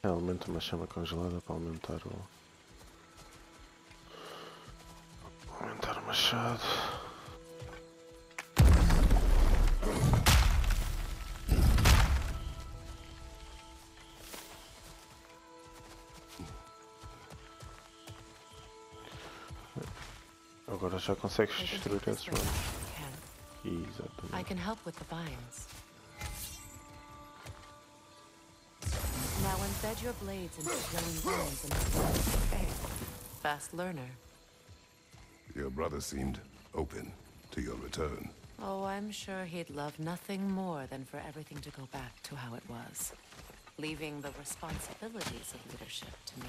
Aumenta uma chama congelada para aumentar o... Aumentar o machado. Agora já consegues destruir esses ramos. Exatamente. I can help with the vines. Now embed your blades into glowing vines and okay. Fast learner. Your brother seemed open to your return. Oh, I'm sure he'd love nothing more than for everything to go back to how it was, leaving the responsibilities of leadership to me.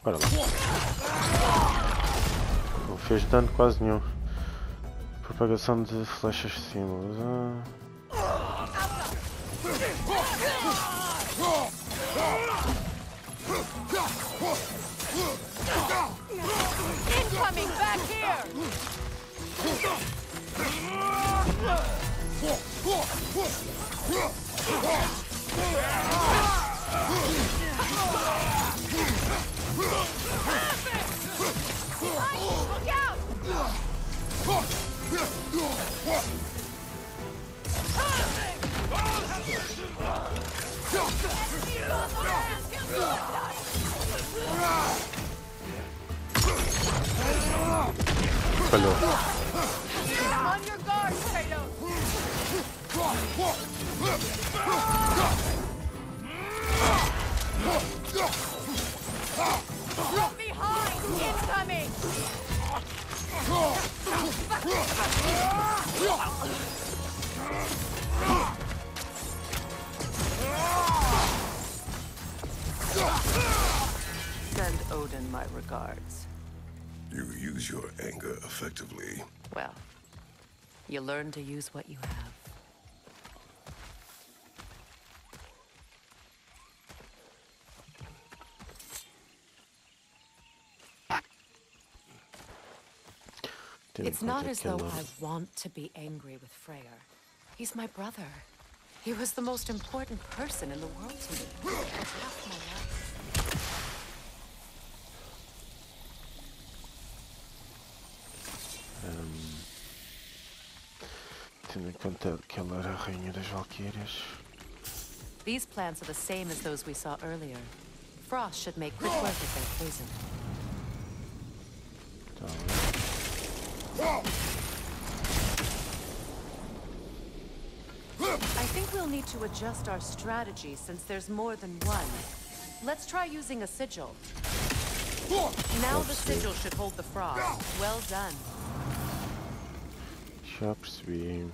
Bora lá. Não fez dano quase nenhum. Propagação de flechas de símbolos. Incoming back here! Look out! Falhou. On your guard, Kratos! From behind! Incoming! Send Odin my regards. You use your anger effectively. Well, you learn to use what you have. It's not as though I want to be angry with Freyr. He's my brother. He was the most important person in the world to me. Half my life. Tendo em conta que ela era a rainha das Valquírias. These plants are the same as those we saw earlier. Frost should make quick work if they're poisoned. I think we'll need to adjust our strategy since there's more than one. Let's try using a sigil. Now the sigil should hold the frost. Well done. Já percebi.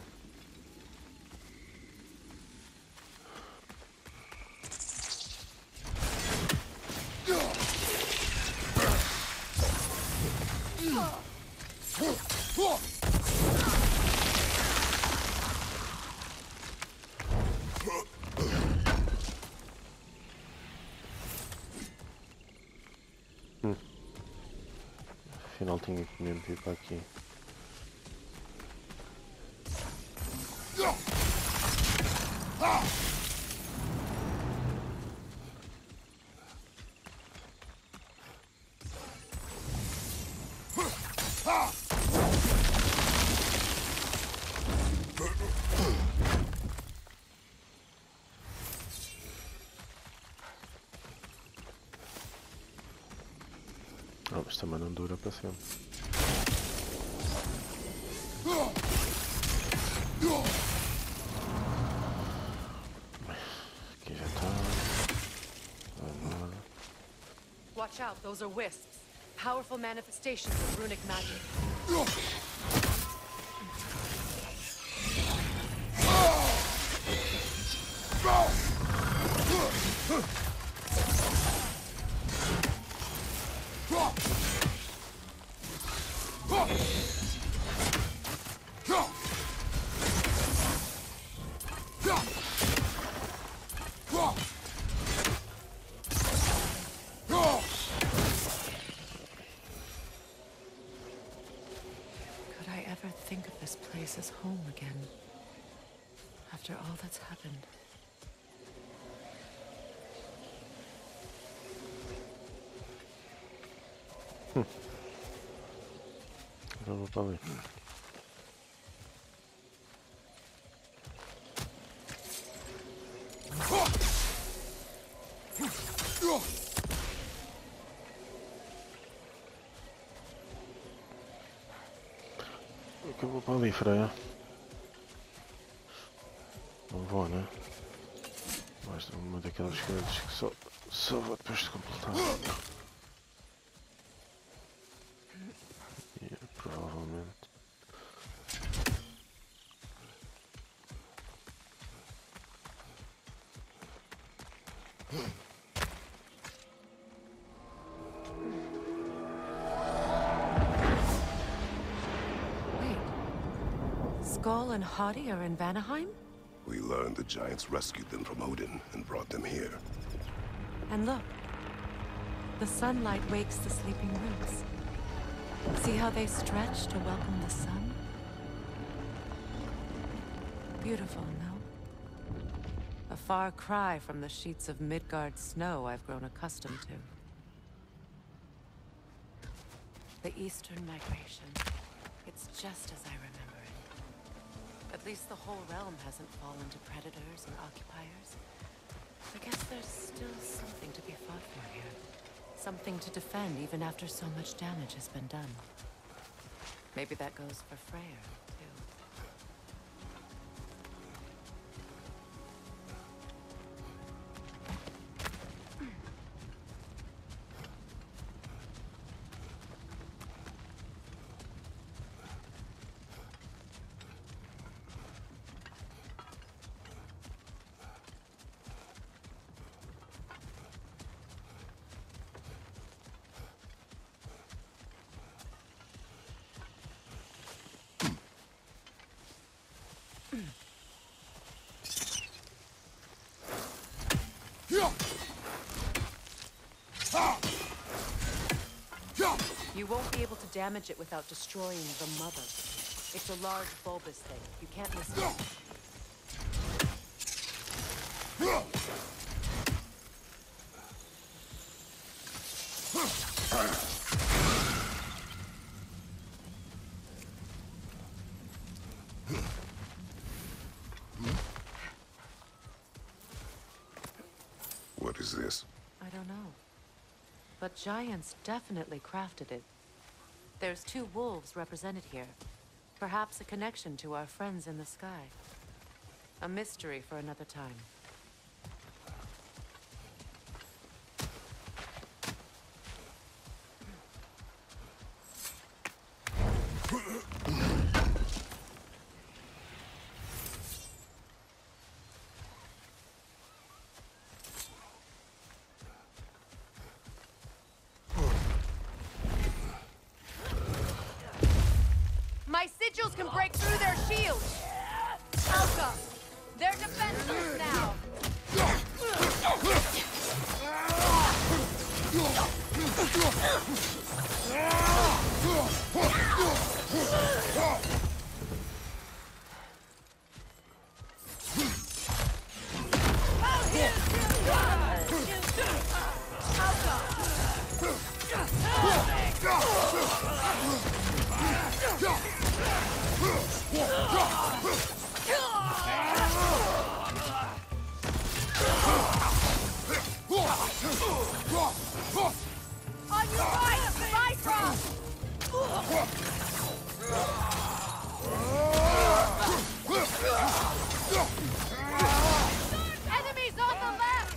Afinal tinha que mesmo vir para aqui. Oh, mas também não dura para sempre. Aqui já está. Watch out, those are wisps. Powerful manifestations of runic magic. ever think of this place as home again. After all that's happened. Probably. O que eu vou para ali, Freya? Não vou, né? Mais uma daquelas coisas que só vou depois de completar. E provavelmente. Skoll and Hati are in Vanaheim? We learned the giants rescued them from Odin and brought them here. And look. The sunlight wakes the sleeping roots. See how they stretch to welcome the sun? Beautiful, no? A far cry from the sheets of Midgard snow I've grown accustomed to. The Eastern Migration. It's just as I remember it. At least the whole realm hasn't fallen to predators and occupiers. I guess there's still something to be fought for here. Something to defend even after so much damage has been done. Maybe that goes for Freyr, too. You won't be able to damage it without destroying the mother. It's a large bulbous thing. You can't miss it. What is this? I don't know. But giants definitely crafted it. There's 2 wolves represented here. Perhaps a connection to our friends in the sky. A mystery for another time. My sigils can break through their shields! Alka! They're defenseless now! On your right! Bifrost! Enemies on the left!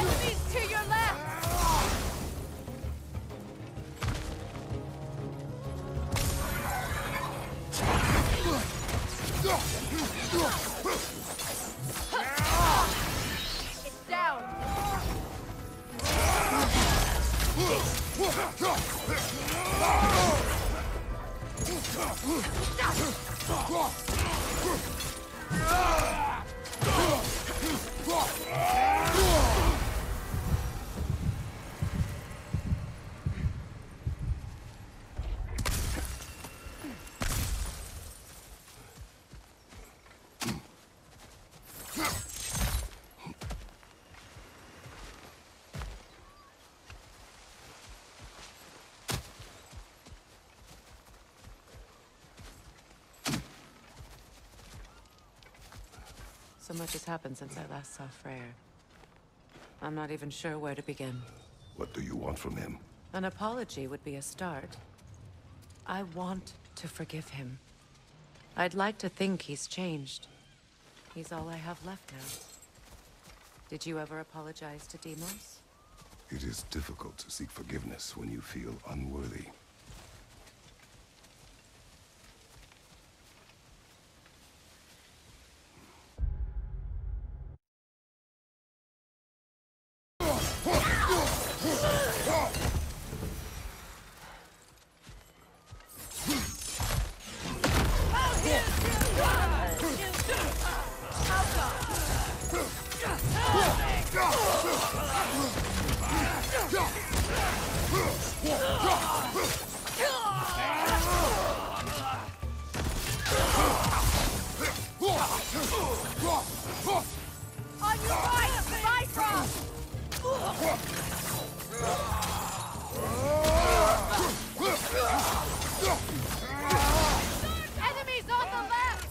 Enemies to your left! So much has happened since I last saw Freyr. I'm not even sure where to begin. What do you want from him? An apology would be a start. I want to forgive him. I'd like to think he's changed. He's all I have left now. Did you ever apologize to Deimos? It is difficult to seek forgiveness when you feel unworthy. On your right, Bifrost! Enemies on the left!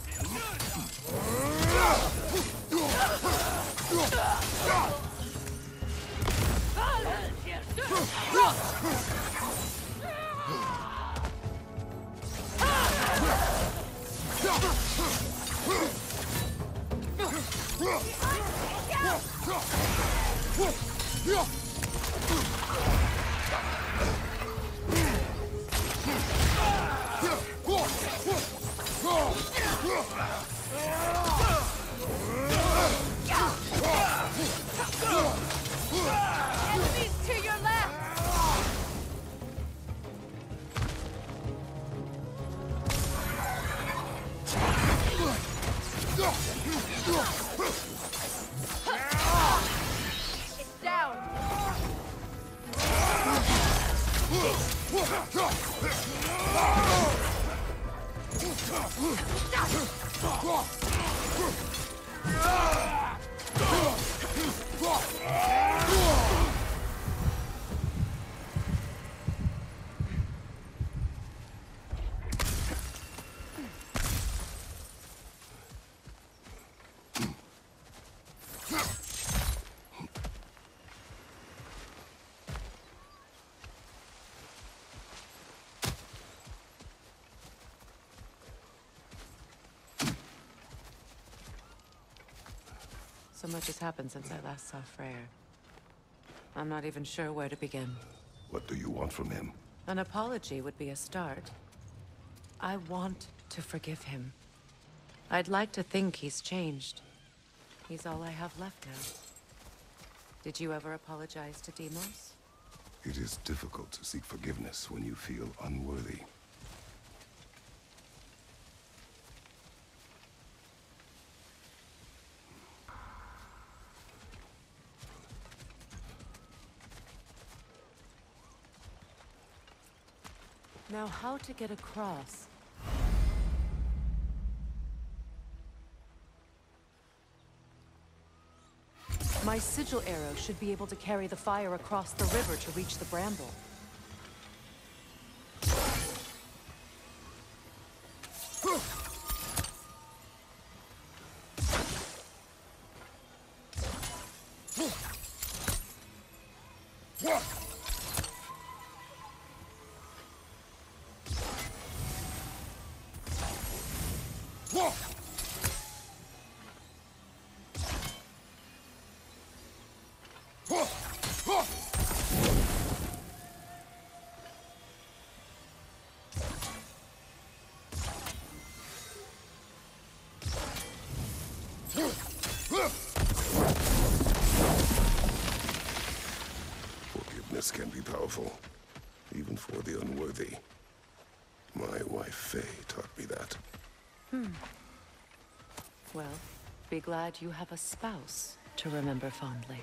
Enemies to your left! It's down! So much has happened since I last saw Freyr. I'm not even sure where to begin. What do you want from him? An apology would be a start. I want to forgive him. I'd like to think he's changed. He's all I have left now. Did you ever apologize to Deimos? It is difficult to seek forgiveness when you feel unworthy. Now, how to get across? My sigil arrow should be able to carry the fire across the river to reach the bramble. Forgiveness can be powerful, even for the unworthy. My wife Faye taught me that. Well, be glad you have a spouse to remember fondly.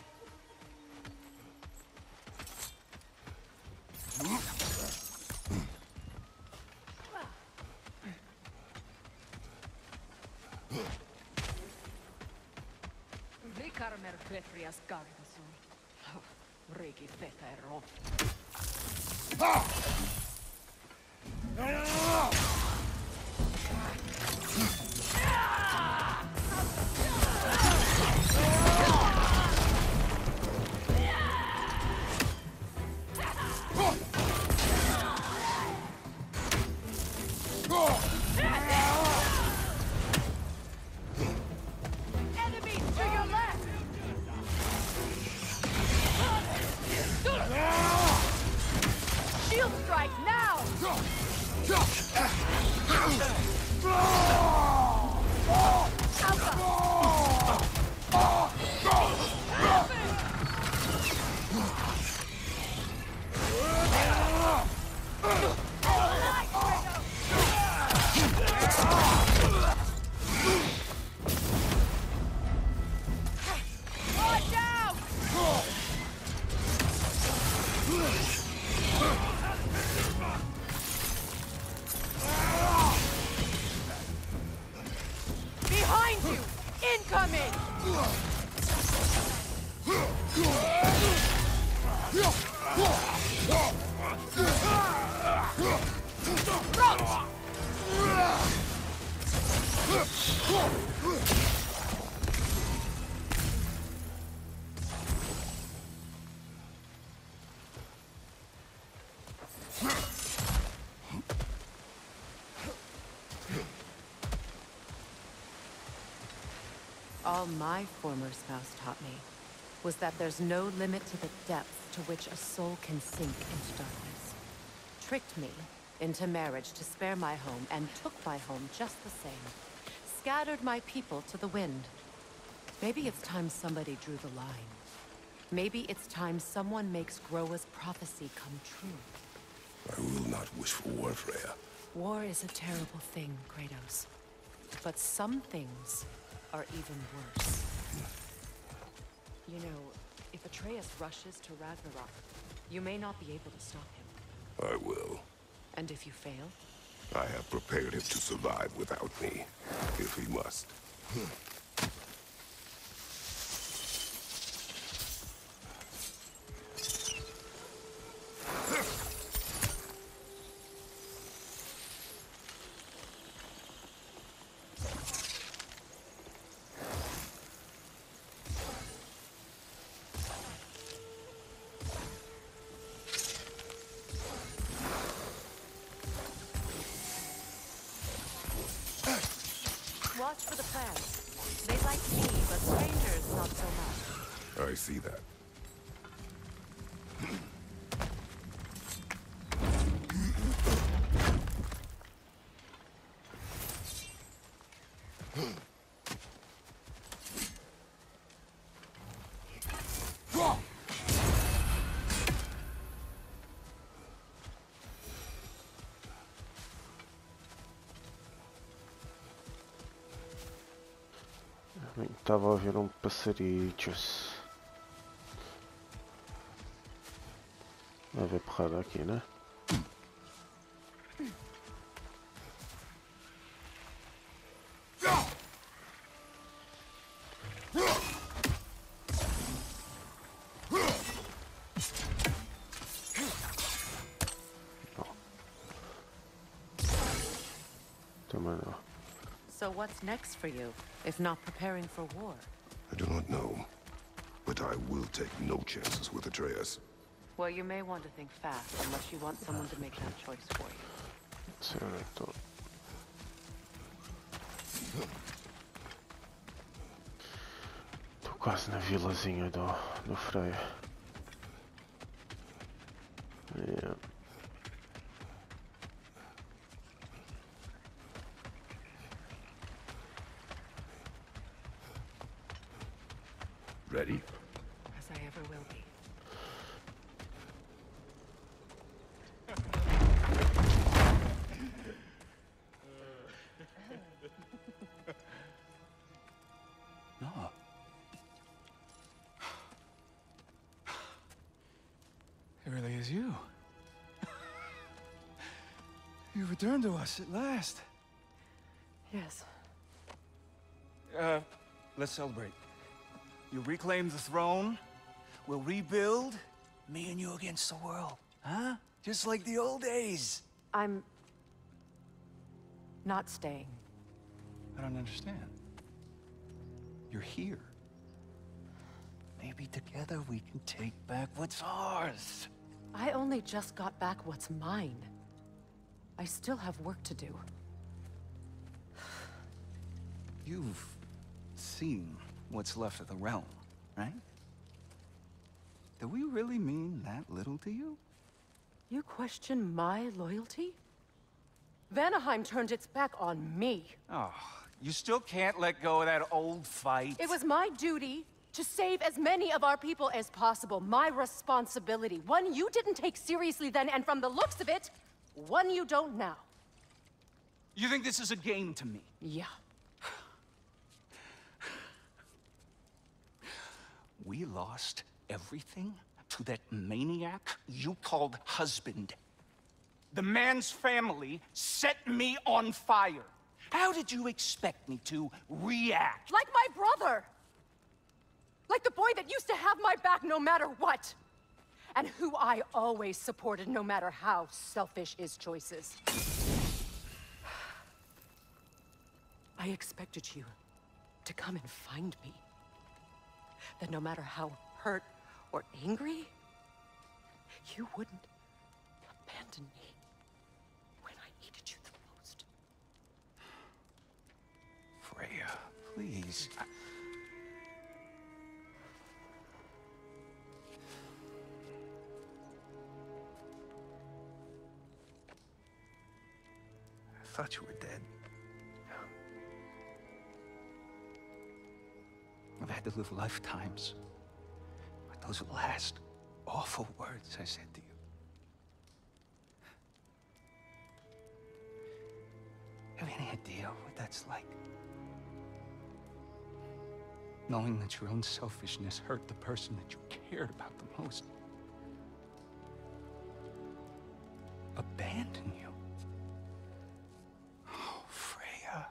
All my former spouse taught me was that there's no limit to the depth to which a soul can sink into darkness. Tricked me into marriage to spare my home and took my home just the same. Scattered my people to the wind. Maybe it's time somebody drew the line. Maybe it's time someone makes Groa's prophecy come true. I will not wish for war, Freya. War is a terrible thing, Kratos. But some things are even worse. You know, if Atreus rushes to Ragnarok, you may not be able to stop him. I will. And if you fail? I have prepared him to survive without me, if he must. Watch for the plants. They like me, but strangers not so much. I see that. Estava a ouvir passarichos. Vai haver porrada aqui, né? Também não. So what's next for you, if not preparing for war? I do not know, but I will take no chances with Atreus. Well, you may want to think fast, unless you want someone to make that choice for you. Certo. Estou quase na vilazinha do Freio. Yeah. Ready? As I ever will be. It really is you. You returned to us at last. Yes. Let's celebrate. You reclaim the throne, we'll rebuild, me and you against the world. Huh? Just like the old days. I'm not staying. I don't understand. You're here. Maybe together we can take back what's ours. I only just got back what's mine. I still have work to do. You've seen what's left of the realm, right? Do we really mean that little to you? You question my loyalty? Vanaheim turned its back on me. Oh, you still can't let go of that old fight? It was my duty to save as many of our people as possible. My responsibility. One you didn't take seriously then, and from the looks of it, one you don't now. You think this is a game to me? Yeah. We lost everything to that maniac you called husband. The man's family set me on fire. How did you expect me to react? Like my brother! Like the boy that used to have my back no matter what! And who I always supported no matter how selfish his choices. I expected you to come and find me. That no matter how hurt or angry, you wouldn't abandon me when I needed you the most. Freya, please. I thought you were dead. I've had to live lifetimes with those last awful words I said to you. Have any idea what that's like? Knowing that your own selfishness hurt the person that you cared about the most. Abandon you. Oh, Freya.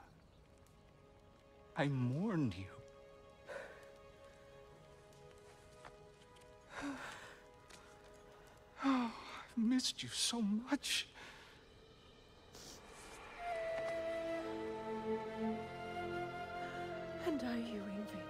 I mourned you. Oh, I've missed you so much. And are you, Ingvi?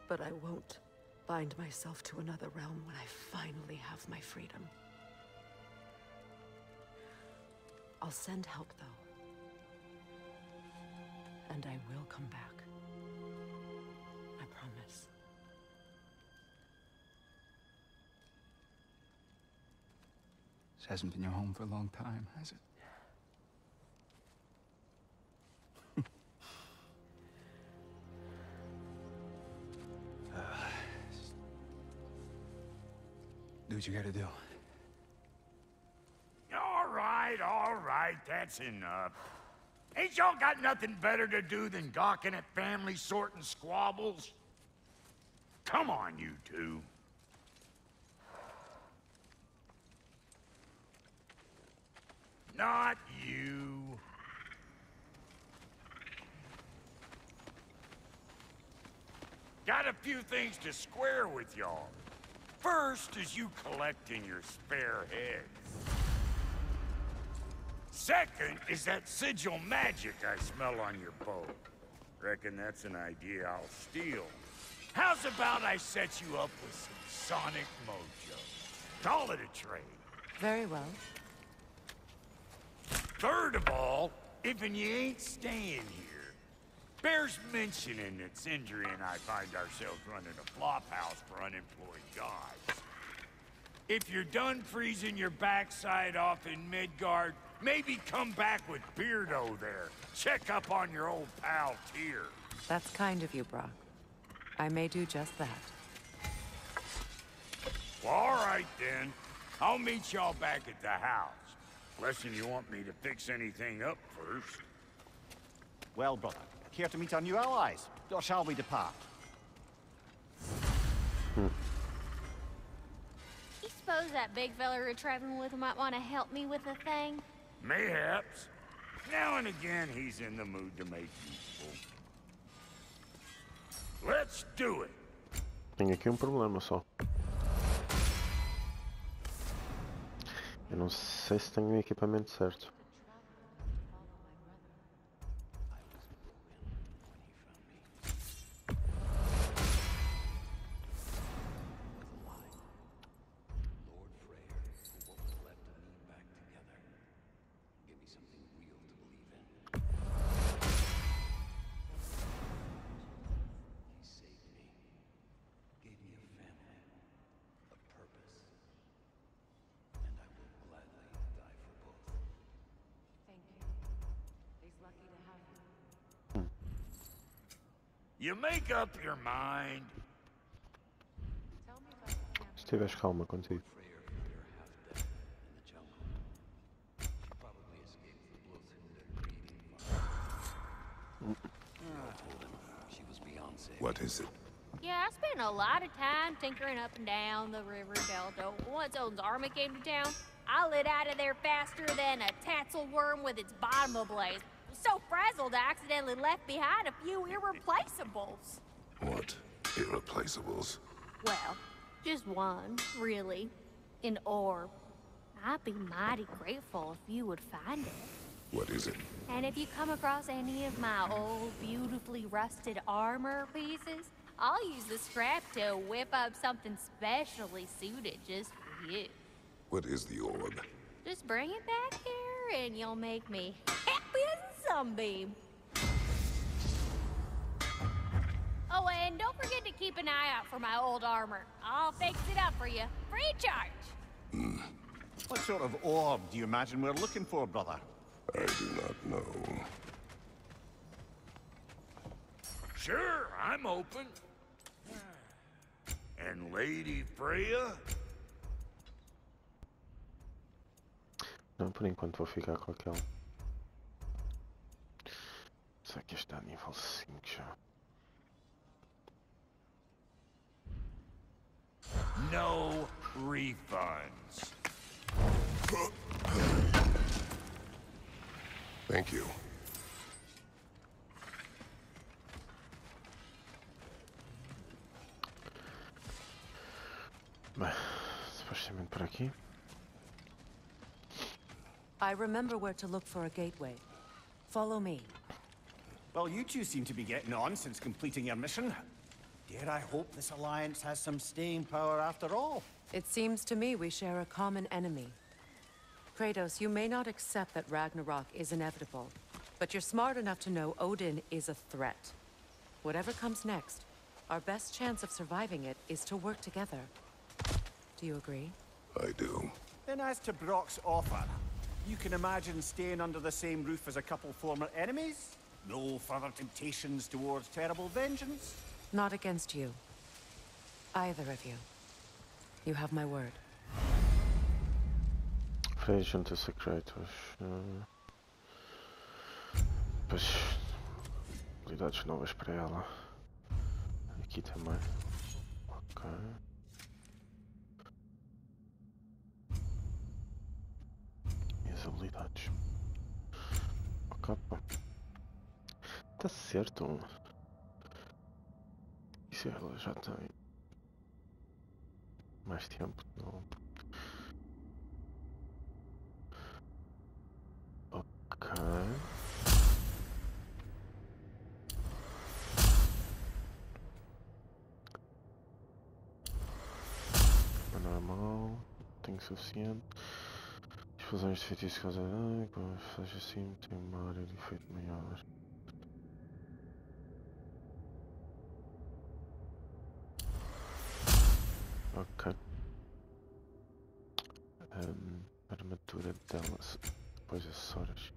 But I won't bind myself to another realm when I finally have my freedom. I'll send help, though. And I will come back. I promise. This hasn't been your home for a long time, has it? Do what you gotta do. All right, that's enough. Ain't y'all got nothing better to do than gawking at family sorting squabbles? Come on, you two. Not you. Got a few things to square with y'all. First is you collecting your spare heads. Second is that sigil magic I smell on your boat. Reckon that's an idea I'll steal. How's about I set you up with some sonic mojo? Call it a trade. Very well. Third of all, if you ain't staying here, bears mentioning that Sindri and I find ourselves running a flop house for unemployed gods. If you're done freezing your backside off in Midgard, maybe come back with Beardo there. Check up on your old pal Tyr. That's kind of you, Brock. I may do just that. Well, all right then. I'll meet y'all back at the house. Unless you want me to fix anything up first. Well, brother, care to meet our new allies? Or shall we depart? You suppose that big fella you're traveling with might want to help me with a thing? Mayhaps. Now and again, he's in the mood to make useful. Let's do it! Tenho aqui problema só. Eu não sei se tenho o equipamento certo. You make up your mind. Se tiveres calma contigo. What is it? Yeah, I spent a lot of time tinkering up and down the river delta. Once Odin's army came to town, I lit out of there faster than a tassel worm with its bottom ablaze. So frazzled, I accidentally left behind a few irreplaceables. What? Irreplaceables? Well, just one, really. An orb. I'd be mighty grateful if you would find it. What is it? And if you come across any of my old, beautifully rusted armor pieces, I'll use the scrap to whip up something specially suited just for you. What is the orb? Just bring it back here and you'll make me happy as a sunbeam. Oh, and don't forget to keep an eye out for my old armor. I'll fix it up for you, free of charge. What sort of orb do you imagine we're looking for, brother? I do not know. Sure, I'm open. And Lady Freya? Não, por enquanto vou ficar com aquela. Será que este é nível 5 já? No refunds. Thank you. Bem, supostamente por aqui. I remember where to look for a gateway. Follow me. Well, you two seem to be getting on since completing your mission. Dare I hope this alliance has some staying power after all? It seems to me we share a common enemy. Kratos, you may not accept that Ragnarok is inevitable, but you're smart enough to know Odin is a threat. Whatever comes next, our best chance of surviving it is to work together. Do you agree? I do. Then as to Brock's offer, you can imagine staying under the same roof as a couple former enemies? No further temptations towards terrible vengeance? Not against you. Either of you. You have my word. Freya junta-se a Kratos. Pois, habilidades novas para ela. Aqui também. Ok. E as habilidades. Ok, pá. Está certo. Isso ela já tem mais tempo, não? Ok. É normal. Tenho suficiente. Difusões de feitiços causa dano. Quando faz assim, tem uma área de efeito maior. Ok. Armadura delas. Depois acessórios.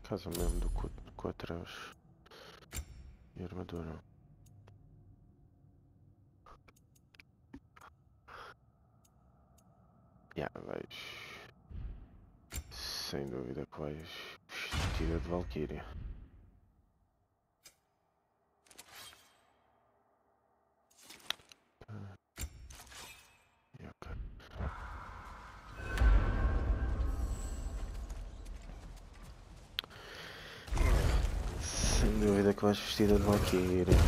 Casa mesmo do com Atreus. E armadura. Yeah, vais. Sem dúvida que vais vestida de Valkyria. Ok. Sem dúvida que vais vestida de Valkyria.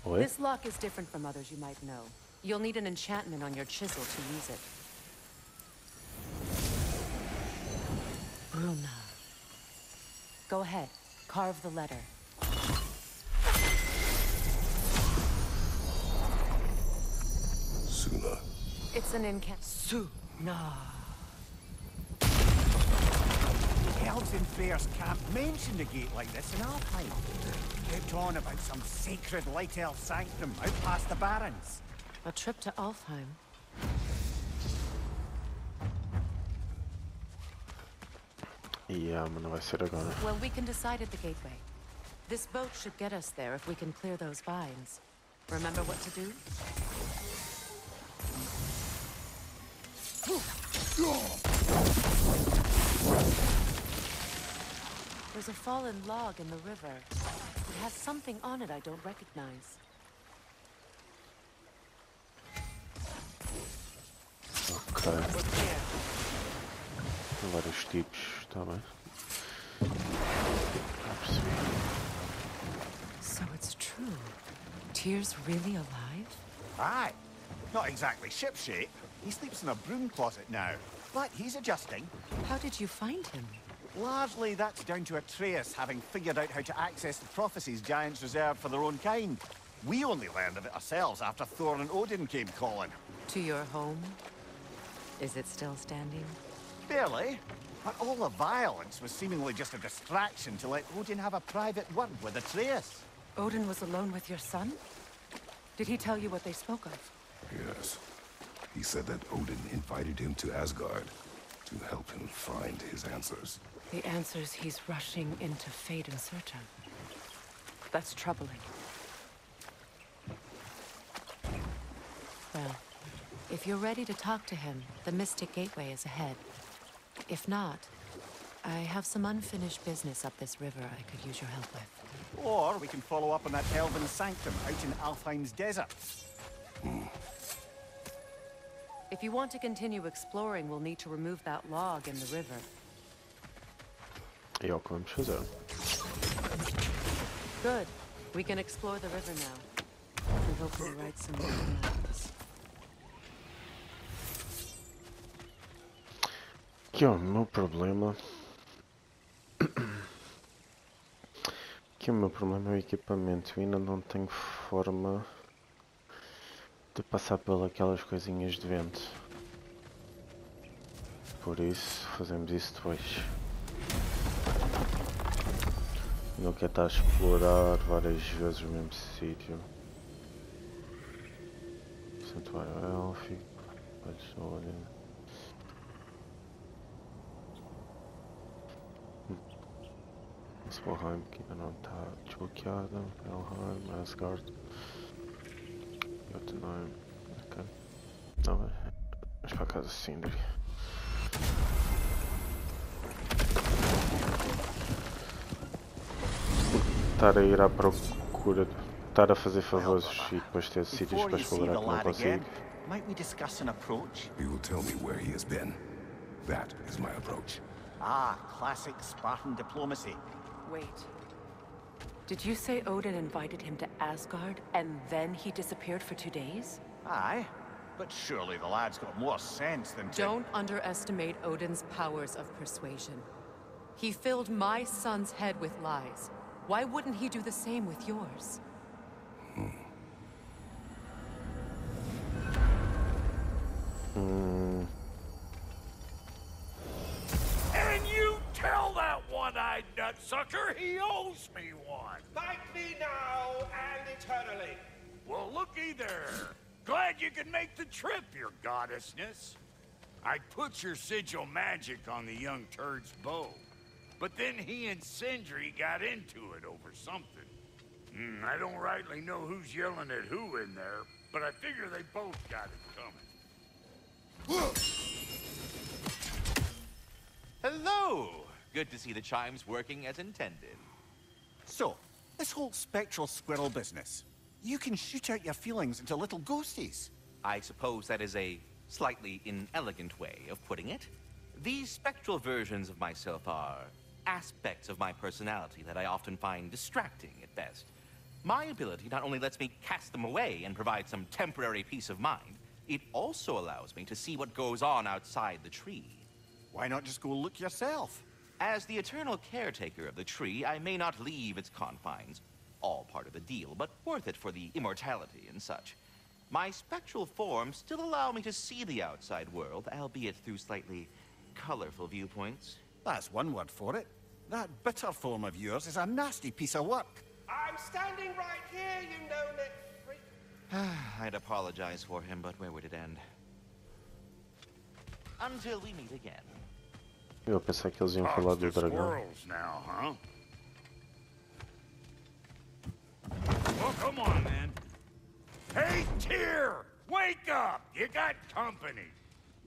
Oi? This lock is different from others you might know. You'll need an enchantment on your chisel to use it. Bruna. Go ahead. Carve the letter. Suna. It's an Suna. Elves and fairs can't mention the gate like this in Alpine. Kept on about some sacred light elf sanctum out past the barrens. A trip to Alfheim. Yeah, mas não vai ser agora. Well, we can decide at the gateway. This boat should get us there if we can clear those vines. Remember what to do? There's a fallen log in the river. It has something on it I don't recognize. Ok. Vários tipos, está bem. Já percebi. So it's true. Tyr's really alive? Aye. Not exactly shipshape. He sleeps in a broom closet now. But he's adjusting. How did you find him? Largely, that's down to Atreus having figured out how to access the prophecies giants reserved for their own kind. We only learned of it ourselves after Thor and Odin came calling. To your home? Is it still standing? Barely. But all the violence was seemingly just a distraction to let Odin have a private word with Atreus. Odin was alone with your son? Did he tell you what they spoke of? Yes. He said that Odin invited him to Asgard to help him find his answers. The answers he's rushing into fate in search of. That's troubling. Well, if you're ready to talk to him, the Mystic Gateway is ahead. If not, I have some unfinished business up this river I could use your help with. Or we can follow up on that elven sanctum out in Alfheim's desert. If you want to continue exploring, we'll need to remove that log in the river. É o que vamos fazer. Good. We can explore the river now. And hopefully write some more maps. Que é o meu problema. Que o meu problema é o equipamento. Eu ainda não tenho forma de passar pelas coisinhas de vento. Por isso, fazemos isso depois. Não quero estar a explorar várias vezes o mesmo sítio. Santuário élfico. Olha. Svalheim, que ainda não está desbloqueada. Helheim, Asgard. Jotunheim. Ok. Não, vamos para a casa de Sindri. Estar a ir à procura, estar a fazer favores e depois ter sítios para explorar que não consigo. Might we discuss an approach? He will tell me where he has been. That is my approach. Ah, classic Spartan diplomacy. Wait. Did you say Odin invited him to Asgard, and then he disappeared for 2 days? Aye, but surely the lad's got more sense than to... Don't underestimate Odin's powers of persuasion. He filled my son's head with lies. Why wouldn't he do the same with yours? And you tell that one-eyed nutsucker he owes me one. Thank me now and eternally. Well, looky there. Glad you could make the trip, your goddessness. I put your sigil magic on the young turd's bow, but then he and Sindri got into it over something. I don't rightly know who's yelling at who in there, but I figure they both got it coming. Hello! Good to see the chimes working as intended. So, this whole spectral squirrel business. You can shoot out your feelings into little ghosties. I suppose that is a slightly inelegant way of putting it. These spectral versions of myself are aspects of my personality that I often find distracting at best. My ability not only lets me cast them away and provide some temporary peace of mind, it also allows me to see what goes on outside the tree. Why not just go look yourself? As the eternal caretaker of the tree, I may not leave its confines. All part of the deal, but worth it for the immortality and such. My spectral forms still allow me to see the outside world, albeit through slightly colorful viewpoints. That's one word for it. That bitter form of yours is a nasty piece of work. I'm standing right here, you know-it freak. I'd apologize for him, but where would it end? Until we meet again. Eu pensei que eles iam falar do dragão. Squirrels now, huh? Well, come on, then. Hey, Tyr! Wake up! You got company.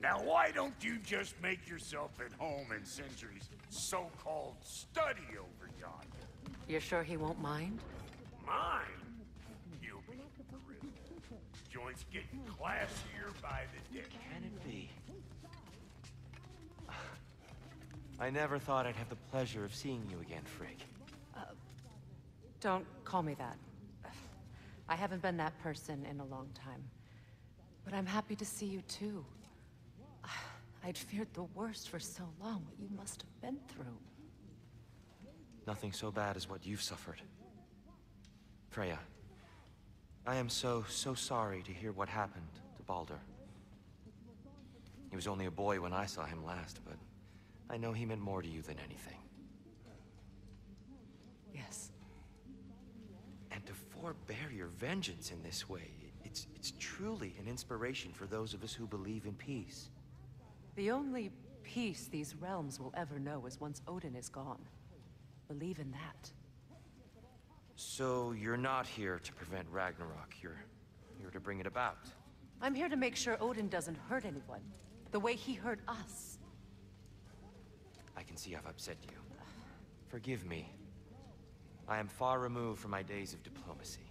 Now, why don't you just make yourself at home in Sindri's so-called study over yonder? You're sure he won't mind? Mine? You'll be thrilled. Joint's getting classier by the day. Can it be? I never thought I'd have the pleasure of seeing you again, Frigg. Don't call me that. I haven't been that person in a long time. But I'm happy to see you too. I'd feared the worst for so long, what you must have been through. Nothing so bad as what you've suffered. Freya, I am so sorry to hear what happened to Baldur. He was only a boy when I saw him last, but I know he meant more to you than anything. Yes. And to forbear your vengeance in this way, it's truly an inspiration for those of us who believe in peace. The only peace these realms will ever know is once Odin is gone. Believe in that. So you're not here to prevent Ragnarok, you're here to bring it about. I'm here to make sure Odin doesn't hurt anyone, the way he hurt us. I can see I've upset you. Forgive me. I am far removed from my days of diplomacy.